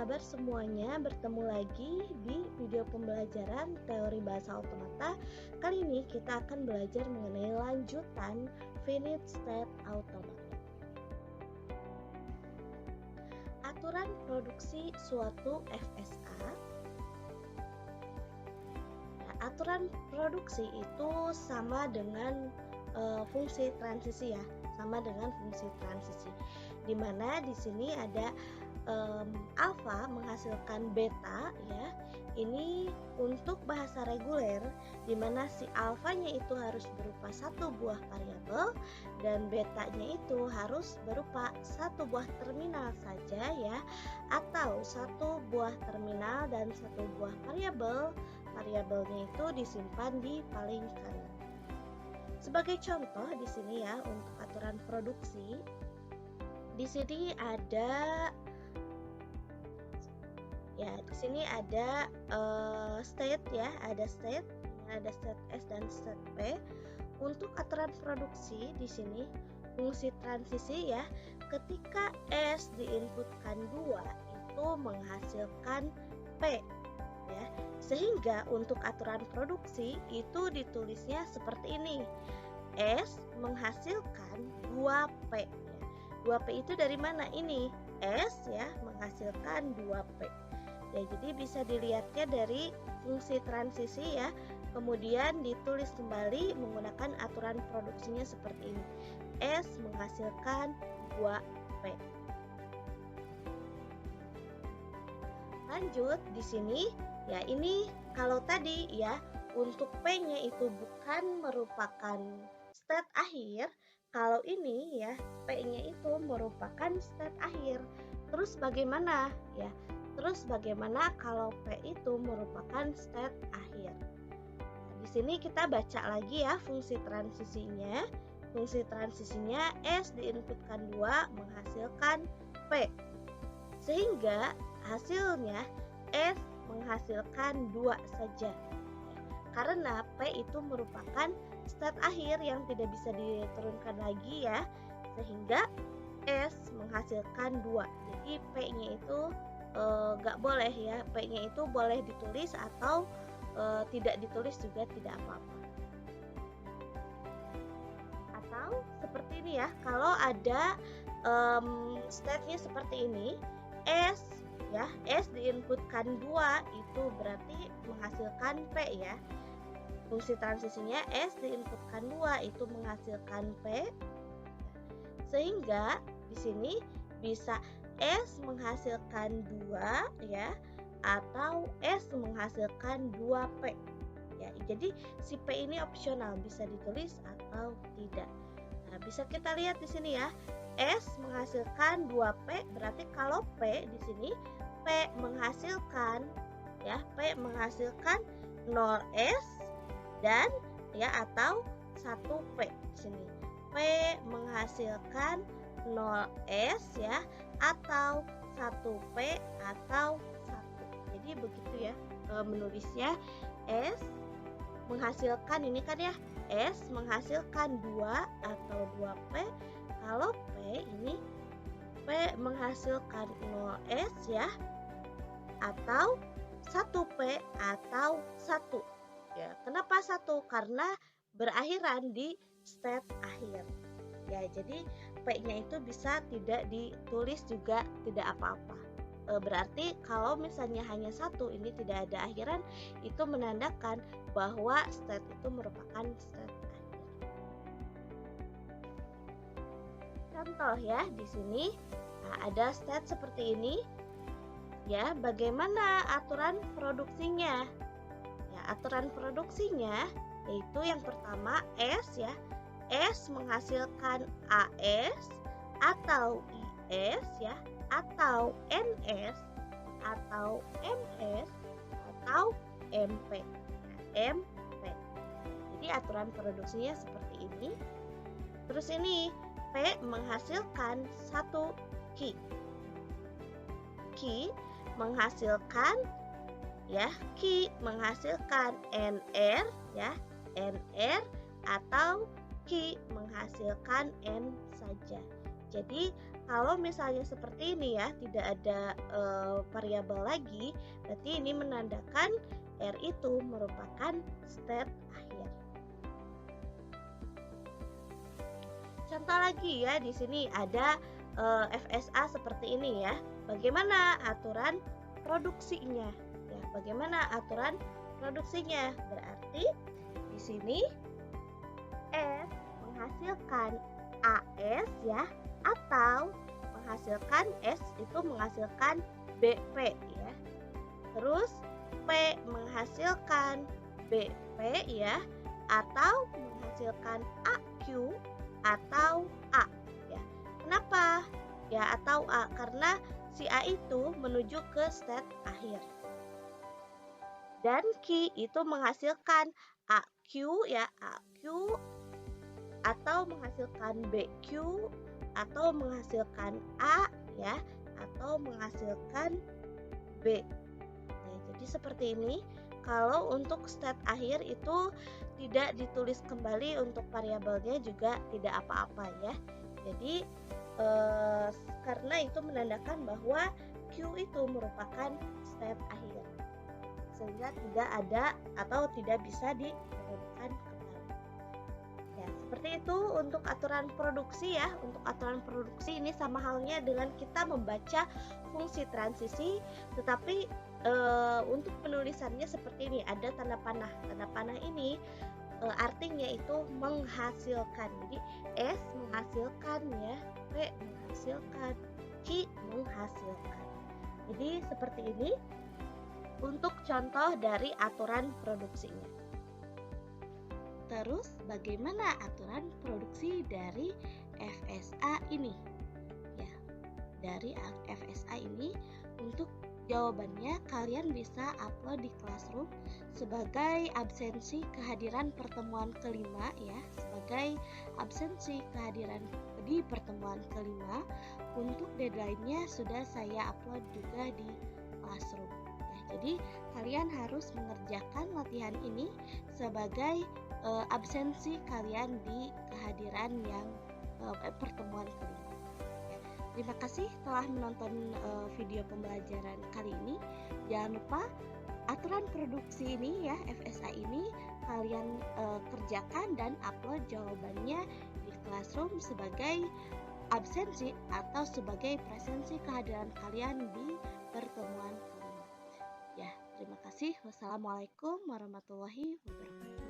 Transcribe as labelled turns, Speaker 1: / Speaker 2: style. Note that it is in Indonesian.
Speaker 1: kabar semuanya? Bertemu lagi di video pembelajaran teori bahasa otomata. Kali ini kita akan belajar mengenai lanjutan finite state automata. Aturan produksi suatu FSA. Nah, aturan produksi itu sama dengan fungsi transisi ya, sama dengan fungsi transisi. Dimana di sini ada alfa menghasilkan beta ya. Ini untuk bahasa reguler di mana si alfanya itu harus berupa satu buah variabel dan betanya itu harus berupa satu buah terminal saja ya, atau satu buah terminal dan satu buah variabel. Variabelnya itu disimpan di paling kanan. Sebagai contoh di sini ya untuk aturan produksi, di sini ada di sini ada state ya, ada state S dan state P. Untuk aturan produksi di sini fungsi transisi ya, ketika S diinputkan 2 itu menghasilkan P ya. Sehingga untuk aturan produksi itu ditulisnya seperti ini. S menghasilkan 2P ya. 2P itu dari mana ini? S ya menghasilkan 2P. Ya, jadi bisa dilihatnya dari fungsi transisi ya. Kemudian ditulis kembali menggunakan aturan produksinya seperti ini. S menghasilkan 2P. Lanjut di sini ya, ini kalau tadi ya untuk P-nya itu bukan merupakan state akhir, kalau ini ya P-nya itu merupakan state akhir. Terus bagaimana ya? Terus bagaimana kalau P itu merupakan state akhir? Nah, di sini kita baca lagi ya fungsi transisinya. Fungsi transisinya S diinputkan 2 menghasilkan P. Sehingga hasilnya S menghasilkan 2 saja. Karena P itu merupakan state akhir yang tidak bisa diturunkan lagi ya. Sehingga S menghasilkan 2. Jadi P-nya itu gak boleh ya, P-nya itu boleh ditulis atau tidak ditulis juga tidak apa-apa. Atau seperti ini ya, kalau ada state-nya seperti ini, S ya, S diinputkan 2 itu berarti menghasilkan P ya. Fungsi transisinya S diinputkan 2 itu menghasilkan P. Sehingga di sini bisa S menghasilkan 2 ya, atau S menghasilkan 2P ya. Jadi si P ini opsional, bisa ditulis atau tidak. Nah, bisa kita lihat di sini ya. S menghasilkan 2P, berarti kalau P di sini P menghasilkan ya, P menghasilkan 0S dan ya atau 1P di sini. P menghasilkan 0S ya, atau 1P atau 1. Jadi begitu ya menulisnya. S menghasilkan ini kan ya, S menghasilkan 2 atau 2P. Kalau P ini P menghasilkan 0S ya, atau 1P atau 1 ya. Kenapa 1? Karena berakhiran di state akhir ya. Jadi P-nya itu bisa tidak ditulis juga tidak apa-apa. Berarti kalau misalnya hanya 1 ini tidak ada akhiran, itu menandakan bahwa state itu merupakan state akhir. Contoh ya di sini ada state seperti ini ya. Bagaimana aturan produksinya? Ya, aturan produksinya yaitu yang pertama S ya. S menghasilkan AS atau IS ya, atau NS atau MS atau MP. MP. Jadi aturan produksinya seperti ini. Terus ini P menghasilkan 1 key. Key menghasilkan ya, key menghasilkan NR ya, NR atau key menghasilkan N saja. Jadi kalau misalnya seperti ini ya, tidak ada variabel lagi, berarti ini menandakan R itu merupakan state akhir. Contoh lagi ya, di sini ada FSA seperti ini ya. Bagaimana aturan produksinya? Ya, bagaimana aturan produksinya? Berarti di sini S menghasilkan AS ya, atau menghasilkan S itu menghasilkan BP ya. Terus P menghasilkan BP ya, atau menghasilkan AQ atau A ya. Kenapa? Ya atau A, karena si A itu menuju ke state akhir. Dan Q itu menghasilkan AQ ya, AQ atau menghasilkan BQ atau menghasilkan A ya, atau menghasilkan B. Ya, jadi seperti ini. Kalau untuk state akhir itu tidak ditulis kembali, untuk variabelnya juga tidak apa-apa ya. Jadi karena itu menandakan bahwa Q itu merupakan state akhir, sehingga tidak ada atau tidak bisa diturunkan kembali. Ya, seperti itu untuk aturan produksi ya. Untuk aturan produksi ini sama halnya dengan kita membaca fungsi transisi, tetapi untuk penulisannya seperti ini, ada tanda panah. Tanda panah ini artinya itu menghasilkan. Jadi S menghasilkan ya, P menghasilkan, Q menghasilkan. Jadi seperti ini untuk contoh dari aturan produksinya. Terus bagaimana aturan produksi dari FSA ini? Ya, dari FSA ini untuk jawabannya kalian bisa upload di Classroom sebagai absensi kehadiran pertemuan kelima ya, sebagai absensi kehadiran di pertemuan kelima. Untuk deadline-nya sudah saya upload juga di Classroom. Ya, jadi kalian harus mengerjakan latihan ini sebagai absensi kalian di kehadiran yang pertemuan kelima. Terima kasih telah menonton video pembelajaran kali ini. Jangan lupa aturan produksi ini ya, FSA ini kalian kerjakan dan upload jawabannya di Classroom sebagai absensi atau sebagai presensi kehadiran kalian di pertemuan kelima. Ya, terima kasih. Wassalamualaikum warahmatullahi wabarakatuh.